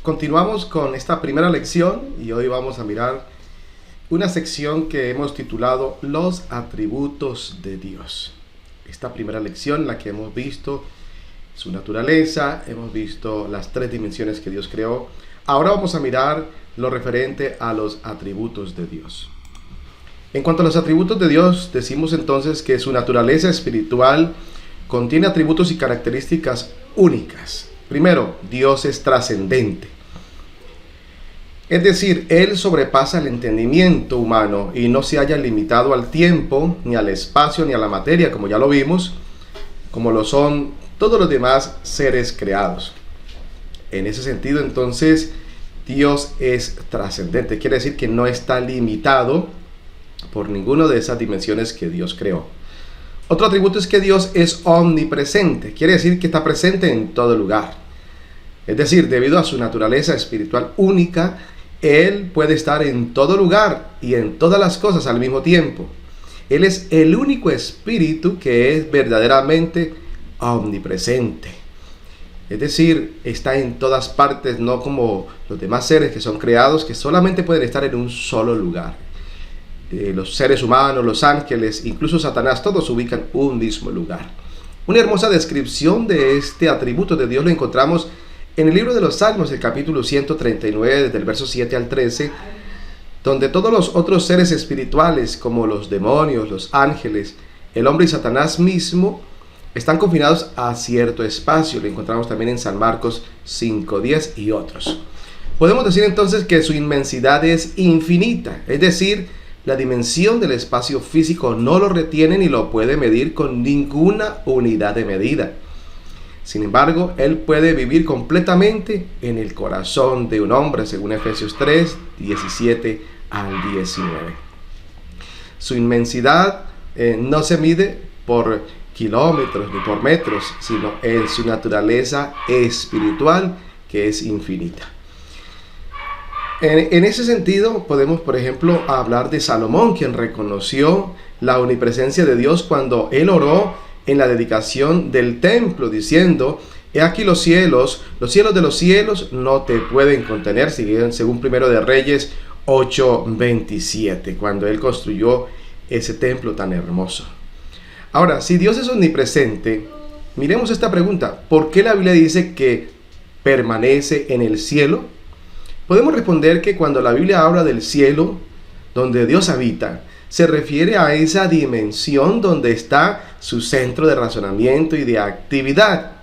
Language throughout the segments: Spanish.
Continuamos con esta primera lección y hoy vamos a mirar una sección que hemos titulado Los atributos de Dios. Esta primera lección, la que hemos visto su naturaleza, hemos visto las tres dimensiones que Dios creó. Ahora vamos a mirar lo referente a los atributos de Dios. En cuanto a los atributos de Dios, decimos entonces que su naturaleza espiritual contiene atributos y características únicas. Primero, Dios es trascendente. Es decir, Él sobrepasa el entendimiento humano y no se halla limitado al tiempo, ni al espacio, ni a la materia, como ya lo vimos, como lo son todos los demás seres creados. En ese sentido, entonces, Dios es trascendente. Quiere decir que no está limitado por ninguna de esas dimensiones que Dios creó. Otro atributo es que Dios es omnipresente. Quiere decir que está presente en todo lugar. Es decir, debido a su naturaleza espiritual única, Él puede estar en todo lugar y en todas las cosas al mismo tiempo. Él es el único espíritu que es verdaderamente omnipresente. Es decir, está en todas partes, no como los demás seres que son creados, que solamente pueden estar en un solo lugar. Los seres humanos, los ángeles, incluso Satanás, todos se ubican en un mismo lugar. Una hermosa descripción de este atributo de Dios lo encontramos en el libro de los Salmos, el capítulo 139, desde el verso 7 al 13, donde todos los otros seres espirituales, como los demonios, los ángeles, el hombre y Satanás mismo, están confinados a cierto espacio. Lo encontramos también en San Marcos 5:10 y otros. Podemos decir entonces que su inmensidad es infinita, es decir, la dimensión del espacio físico no lo retiene ni lo puede medir con ninguna unidad de medida. Sin embargo, Él puede vivir completamente en el corazón de un hombre, según Efesios 3, 17 al 19. Su inmensidad no se mide por kilómetros ni por metros, sino en su naturaleza espiritual, que es infinita. En ese sentido, podemos, por ejemplo, hablar de Salomón, quien reconoció la omnipresencia de Dios cuando él oró en la dedicación del templo, diciendo: he aquí los cielos de los cielos no te pueden contener, según Primero de Reyes 8:27, cuando él construyó ese templo tan hermoso. Ahora, si Dios es omnipresente, miremos esta pregunta: ¿por qué la Biblia dice que permanece en el cielo? Podemos responder que cuando la Biblia habla del cielo, donde Dios habita, se refiere a esa dimensión donde está su centro de razonamiento y de actividad.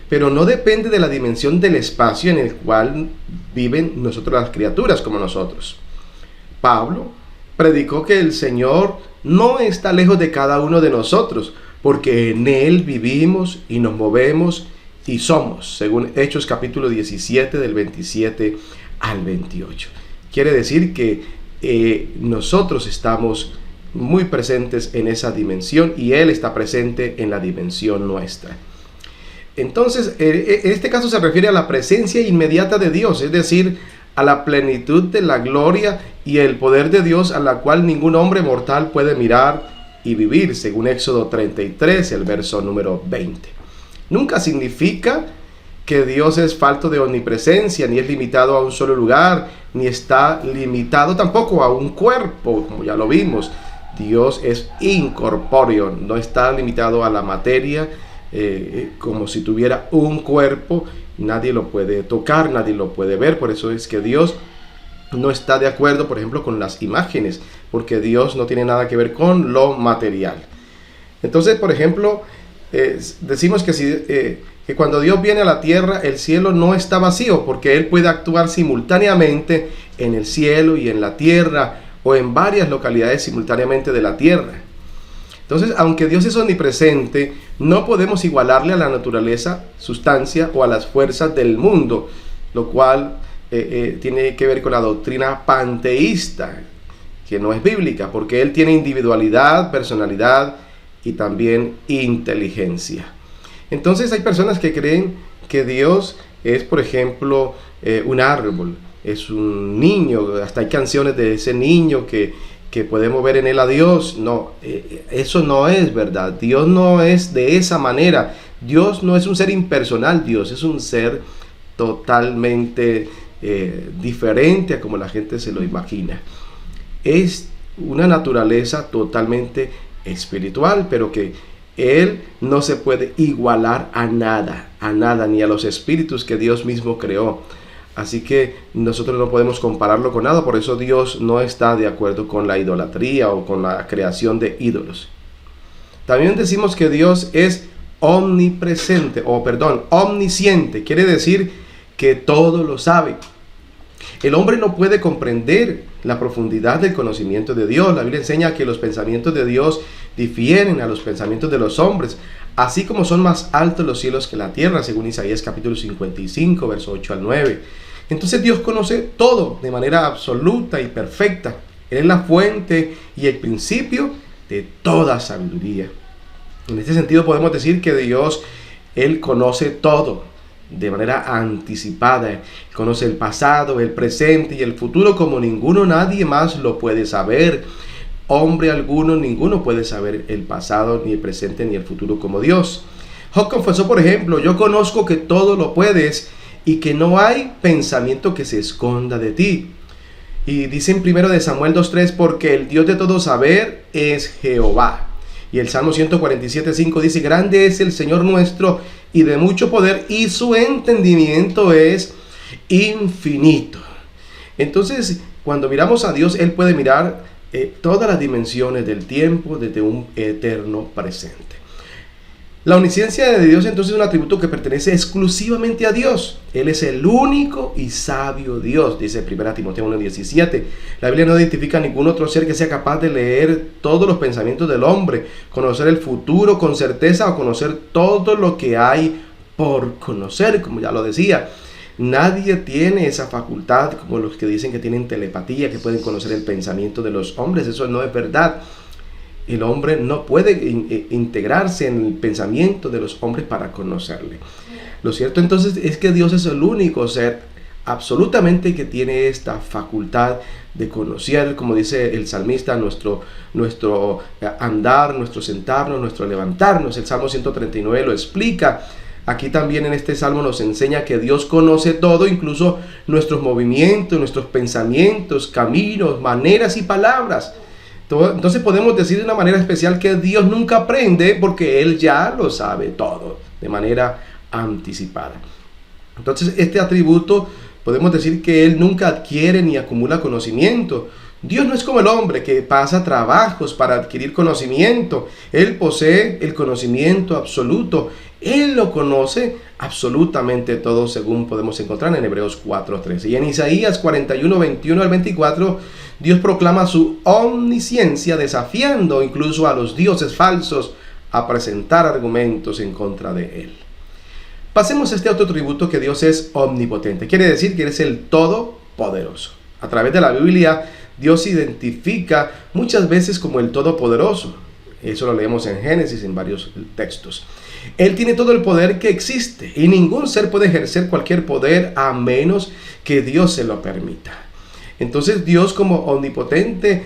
Pero no depende de la dimensión del espacio en el cual viven nosotros las criaturas como nosotros. Pablo predicó que el Señor no está lejos de cada uno de nosotros, porque en Él vivimos y nos movemos y somos, según Hechos capítulo 17 del 27 al 28. Quiere decir que nosotros estamos muy presentes en esa dimensión y Él está presente en la dimensión nuestra. Entonces, en este caso se refiere a la presencia inmediata de Dios, es decir, a la plenitud de la gloria y el poder de Dios, a la cual ningún hombre mortal puede mirar y vivir, según Éxodo 33, el verso número 20. Nunca significa que Dios es falto de omnipresencia, ni es limitado a un solo lugar, ni está limitado tampoco a un cuerpo, como ya lo vimos. Dios es incorpóreo, no está limitado a la materia, como si tuviera un cuerpo. Nadie lo puede tocar, nadie lo puede ver. Por eso es que Dios no está de acuerdo, por ejemplo, con las imágenes, porque Dios no tiene nada que ver con lo material. Entonces, por ejemplo, decimos que cuando Dios viene a la tierra, el cielo no está vacío, porque Él puede actuar simultáneamente en el cielo y en la tierra, o en varias localidades simultáneamente de la tierra. Entonces, aunque Dios es omnipresente, no podemos igualarle a la naturaleza, sustancia o a las fuerzas del mundo, lo cual tiene que ver con la doctrina panteísta, que no es bíblica, porque Él tiene individualidad, personalidad y también inteligencia. Entonces hay personas que creen que Dios es, por ejemplo, un árbol, es un niño, hasta hay canciones de ese niño que podemos ver en él a Dios. No, eso no es verdad. Dios no es de esa manera. Dios no es un ser impersonal, Dios es un ser totalmente diferente a como la gente se lo imagina. Es una naturaleza totalmente espiritual, pero que Él no se puede igualar a nada, ni a los espíritus que Dios mismo creó. Así que nosotros no podemos compararlo con nada, por eso Dios no está de acuerdo con la idolatría o con la creación de ídolos. También decimos que Dios es omnisciente, quiere decir que todo lo sabe. El hombre no puede comprender la profundidad del conocimiento de Dios. La Biblia enseña que los pensamientos de Dios difieren a los pensamientos de los hombres, así como son más altos los cielos que la tierra, según Isaías capítulo 55, verso 8 al 9. Entonces Dios conoce todo de manera absoluta y perfecta. Él es la fuente y el principio de toda sabiduría. En este sentido podemos decir que Dios, Él conoce todo de manera anticipada. Conoce el pasado, el presente y el futuro como nadie más lo puede saber. Hombre alguno, ninguno puede saber el pasado, ni el presente, ni el futuro como Dios. Job confesó, por ejemplo: yo conozco que todo lo puedes y que no hay pensamiento que se esconda de ti. Y dice en 1 Samuel 2:3, porque el Dios de todo saber es Jehová. Y el Salmo 147:5 dice: grande es el Señor nuestro y de mucho poder, y su entendimiento es infinito. Entonces, cuando miramos a Dios, Él puede mirar todas las dimensiones del tiempo desde un eterno presente. La omnisciencia de Dios entonces es un atributo que pertenece exclusivamente a Dios. Él es el único y sabio Dios, dice 1 Timoteo 1:17. La Biblia no identifica a ningún otro ser que sea capaz de leer todos los pensamientos del hombre, conocer el futuro con certeza o conocer todo lo que hay por conocer, como ya lo decía. Nadie tiene esa facultad como los que dicen que tienen telepatía, que pueden conocer el pensamiento de los hombres. Eso no es verdad. El hombre no puede integrarse en el pensamiento de los hombres para conocerle. Lo cierto entonces es que Dios es el único ser absolutamente que tiene esta facultad de conocer, como dice el salmista, nuestro andar, nuestro sentarnos, nuestro levantarnos. El Salmo 139 lo explica. Aquí también en este salmo nos enseña que Dios conoce todo, incluso nuestros movimientos, nuestros pensamientos, caminos, maneras y palabras. Entonces podemos decir de una manera especial que Dios nunca aprende, porque Él ya lo sabe todo de manera anticipada. Entonces este atributo podemos decir que Él nunca adquiere ni acumula conocimiento. Dios no es como el hombre que pasa trabajos para adquirir conocimiento. Él posee el conocimiento absoluto. Él lo conoce absolutamente todo, según podemos encontrar en Hebreos 4:13. Y en Isaías 41, 21 al 24, Dios proclama su omnisciencia, desafiando incluso a los dioses falsos a presentar argumentos en contra de Él. Pasemos a este otro atributo, que Dios es omnipotente. Quiere decir que Él es el todopoderoso. A través de la Biblia, Dios se identifica muchas veces como el todopoderoso. Eso lo leemos en Génesis, en varios textos. Él tiene todo el poder que existe y ningún ser puede ejercer cualquier poder a menos que Dios se lo permita. Entonces Dios, como omnipotente,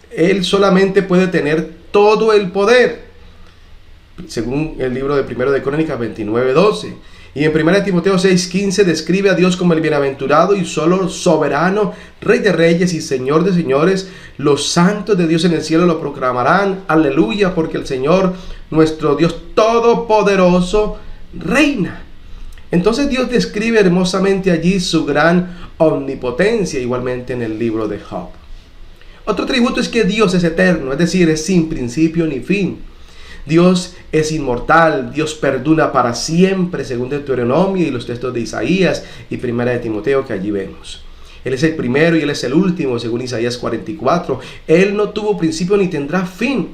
Él solamente puede tener todo el poder, según el libro de 1 de Crónicas 29:12. Y en 1 Timoteo 6:15 describe a Dios como el bienaventurado y solo soberano, Rey de reyes y Señor de señores. Los santos de Dios en el cielo lo proclamarán, aleluya, porque el Señor, nuestro Dios todopoderoso, reina. Entonces Dios describe hermosamente allí su gran omnipotencia, igualmente en el libro de Job. Otro atributo es que Dios es eterno, es decir, es sin principio ni fin. Dios es inmortal, Dios perdura para siempre, según Deuteronomio y los textos de Isaías y 1 de Timoteo que allí vemos. Él es el primero y Él es el último, según Isaías 44. Él no tuvo principio ni tendrá fin.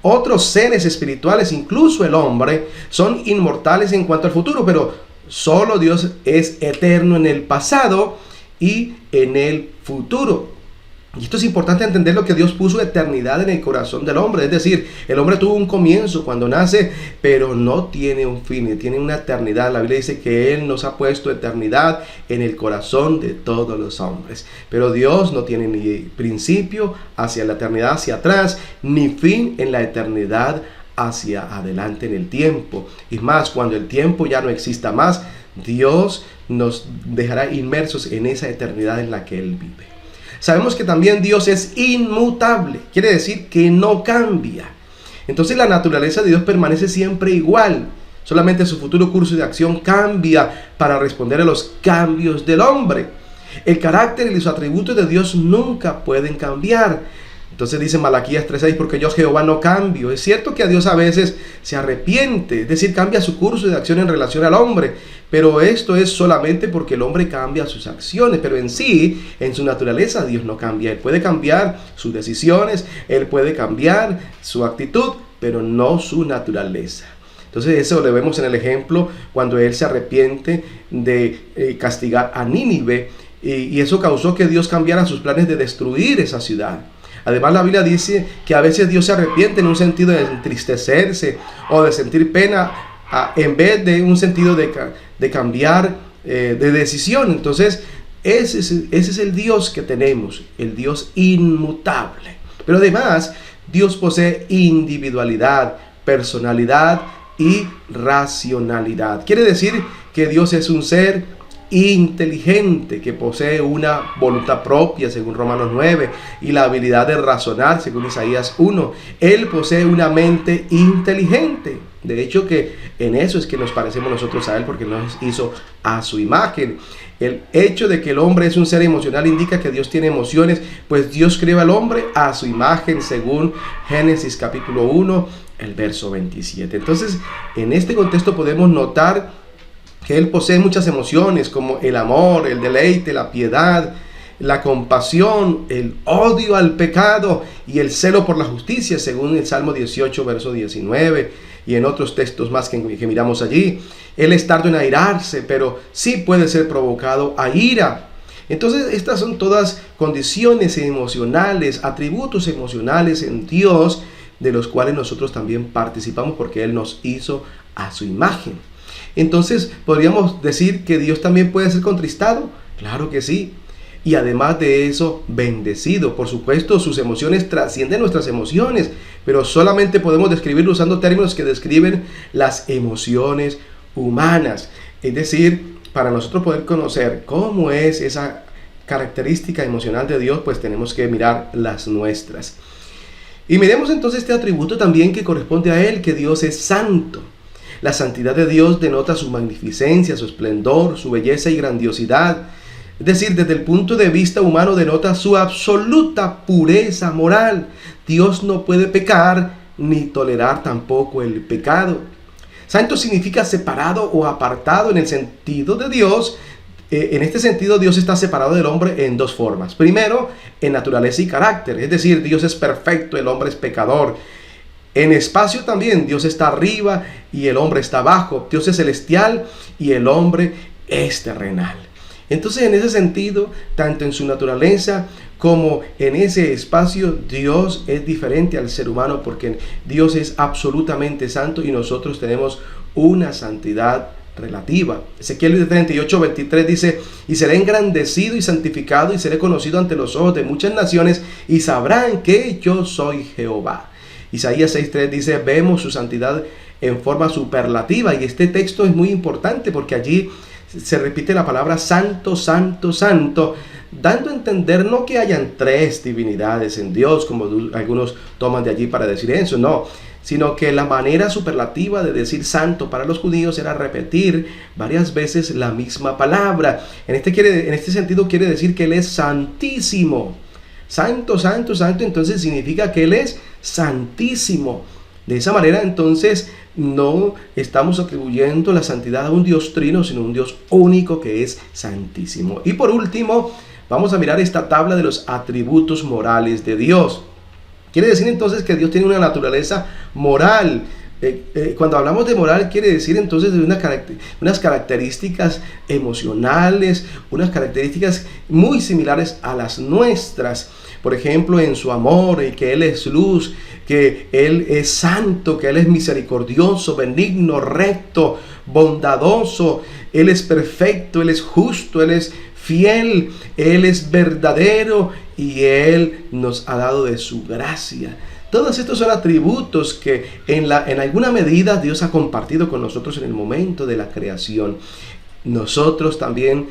Otros seres espirituales, incluso el hombre, son inmortales en cuanto al futuro, pero solo Dios es eterno en el pasado y en el futuro. Y esto es importante entender, lo que Dios puso eternidad en el corazón del hombre. Es decir, el hombre tuvo un comienzo cuando nace, pero no tiene un fin, tiene una eternidad. La Biblia dice que Él nos ha puesto eternidad en el corazón de todos los hombres. Pero Dios no tiene ni principio hacia la eternidad, hacia atrás, ni fin en la eternidad hacia adelante en el tiempo. Y más, cuando el tiempo ya no exista más, Dios nos dejará inmersos en esa eternidad en la que Él vive. Sabemos que también Dios es inmutable, quiere decir que no cambia. Entonces la naturaleza de Dios permanece siempre igual, solamente su futuro curso de acción cambia para responder a los cambios del hombre. El carácter y los atributos de Dios nunca pueden cambiar. Entonces dice Malaquías 3:6, porque yo Jehová no cambio. Es cierto que a Dios a veces se arrepiente, es decir, cambia su curso de acción en relación al hombre, pero esto es solamente porque el hombre cambia sus acciones, pero en sí, en su naturaleza, Dios no cambia. Él puede cambiar sus decisiones, Él puede cambiar su actitud, pero no su naturaleza. Entonces eso lo vemos en el ejemplo cuando Él se arrepiente de castigar a Nínive, y eso causó que Dios cambiara sus planes de destruir esa ciudad. Además, la Biblia dice que a veces Dios se arrepiente en un sentido de entristecerse o de sentir pena, en vez de un sentido de cambiar de decisión. Entonces, ese es el Dios que tenemos, el Dios inmutable. Pero además, Dios posee individualidad, personalidad y racionalidad. Quiere decir que Dios es un ser inteligente, que posee una voluntad propia, según Romanos 9, y la habilidad de razonar, según Isaías 1. Él posee una mente inteligente. De hecho, que en eso es que nos parecemos nosotros a Él, porque nos hizo a su imagen. El hecho de que el hombre es un ser emocional indica que Dios tiene emociones, pues Dios creó al hombre a su imagen, según Génesis capítulo 1, el verso 27. Entonces, en este contexto podemos notar que Él posee muchas emociones, como el amor, el deleite, la piedad, la compasión, el odio al pecado y el celo por la justicia, según el Salmo 18, verso 19, y en otros textos más que miramos allí. Él es tardo en airarse, pero sí puede ser provocado a ira. Entonces, estas son todas condiciones emocionales, atributos emocionales en Dios, de los cuales nosotros también participamos porque Él nos hizo a su imagen. Entonces, ¿podríamos decir que Dios también puede ser contristado? Claro que sí. Y además de eso, bendecido. Por supuesto, sus emociones trascienden nuestras emociones, pero solamente podemos describirlo usando términos que describen las emociones humanas. Es decir, para nosotros poder conocer cómo es esa característica emocional de Dios, pues tenemos que mirar las nuestras. Y miremos entonces este atributo también que corresponde a Él, que Dios es santo. La santidad de Dios denota su magnificencia, su esplendor, su belleza y grandiosidad. Es decir, desde el punto de vista humano denota su absoluta pureza moral. Dios no puede pecar ni tolerar tampoco el pecado. Santo significa separado o apartado en el sentido de Dios. En este sentido, Dios está separado del hombre en dos formas. Primero, en naturaleza y carácter. Es decir, Dios es perfecto, el hombre es pecador. En espacio también, Dios está arriba y el hombre está abajo. Dios es celestial y el hombre es terrenal. Entonces, en ese sentido, tanto en su naturaleza como en ese espacio, Dios es diferente al ser humano, porque Dios es absolutamente santo y nosotros tenemos una santidad relativa. Ezequiel 38:23 dice: y seré engrandecido y santificado y seré conocido ante los ojos de muchas naciones y sabrán que yo soy Jehová. Isaías 6:3 dice: vemos su santidad en forma superlativa, y este texto es muy importante porque allí se repite la palabra santo, santo, santo, dando a entender no que hayan tres divinidades en Dios, como algunos toman de allí para decir eso, no, sino que la manera superlativa de decir santo para los judíos era repetir varias veces la misma palabra. En este sentido quiere decir que Él es santísimo. Santo, santo, santo, entonces significa que Él es santísimo. De esa manera, entonces, no estamos atribuyendo la santidad a un Dios trino, sino a un Dios único que es santísimo. Y por último, vamos a mirar esta tabla de los atributos morales de Dios. Quiere decir entonces que Dios tiene una naturaleza moral. Cuando hablamos de moral, quiere decir entonces de unas características emocionales, unas características muy similares a las nuestras. Por ejemplo, en su amor, que Él es luz, que Él es santo, que Él es misericordioso, benigno, recto, bondadoso. Él es perfecto, Él es justo, Él es fiel, Él es verdadero y Él nos ha dado de su gracia. Todos estos son atributos que en alguna medida Dios ha compartido con nosotros en el momento de la creación. nosotros también,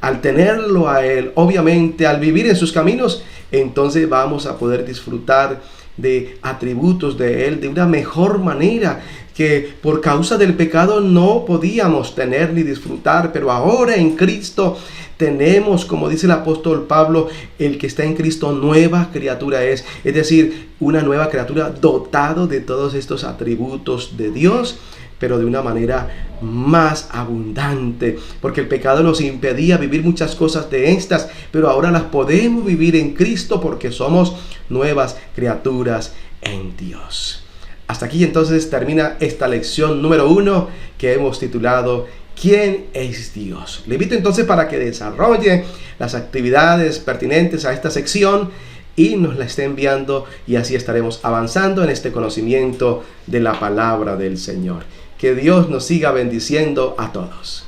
al tenerlo a Él, obviamente al vivir en sus caminos, entonces vamos a poder disfrutar de atributos de Él de una mejor manera que por causa del pecado no podíamos tener ni disfrutar, pero ahora en Cristo tenemos, como dice el apóstol Pablo, el que está en Cristo nueva criatura es decir, una nueva criatura dotado de todos estos atributos de Dios, pero de una manera más abundante, porque el pecado nos impedía vivir muchas cosas de estas, pero ahora las podemos vivir en Cristo porque somos nuevas criaturas en Dios. Hasta aquí entonces termina esta lección número 1 que hemos titulado ¿Quién es Dios? Le invito entonces para que desarrolle las actividades pertinentes a esta sección y nos la esté enviando, y así estaremos avanzando en este conocimiento de la palabra del Señor. Que Dios nos siga bendiciendo a todos.